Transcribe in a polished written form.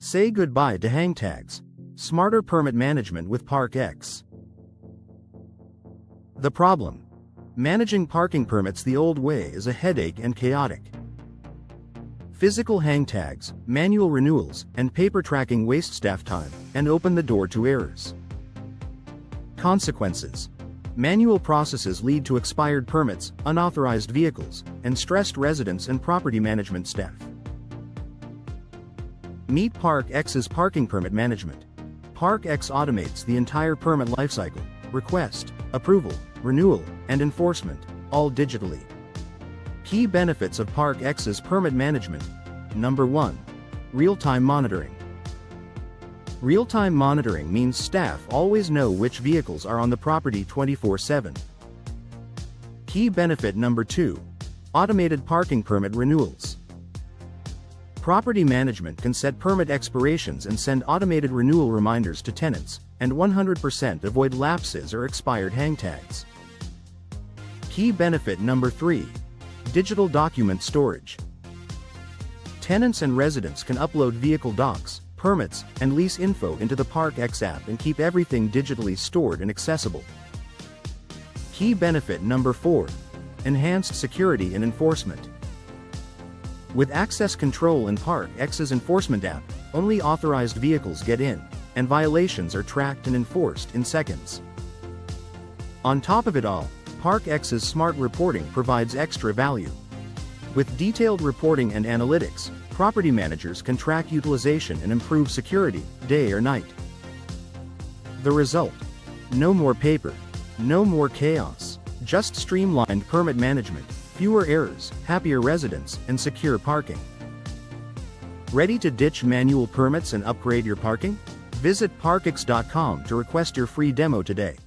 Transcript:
Say goodbye to hang tags. Smarter permit management with ParqEx. The problem: managing parking permits the old way is a headache and chaotic. Physical hang tags, manual renewals, and paper tracking waste staff time and open the door to errors. Consequences: manual processes lead to expired permits, unauthorized vehicles, and stressed residents and property management staff. Meet ParqEx's parking permit management. ParqEx automates the entire permit lifecycle: request, approval, renewal, and enforcement, all digitally. Key benefits of ParqEx's permit management. Number 1. Real-time monitoring. Real-time monitoring means staff always know which vehicles are on the property 24/7. Key benefit number 2. Automated parking permit renewals. Property management can set permit expirations and send automated renewal reminders to tenants, and 100% avoid lapses or expired hang tags. Key benefit number 3. Digital document storage. Tenants and residents can upload vehicle docs, permits, and lease info into the ParqEx app and keep everything digitally stored and accessible. Key benefit number 4. Enhanced security and enforcement. With access control in ParqEx's enforcement app, only authorized vehicles get in, and violations are tracked and enforced in seconds. On top of it all, ParqEx's smart reporting provides extra value. With detailed reporting and analytics, property managers can track utilization and improve security, day or night. The result: no more paper, no more chaos, just streamlined permit management, fewer errors, happier residents, and secure parking. Ready to ditch manual permits and upgrade your parking? Visit ParqEx.com to request your free demo today.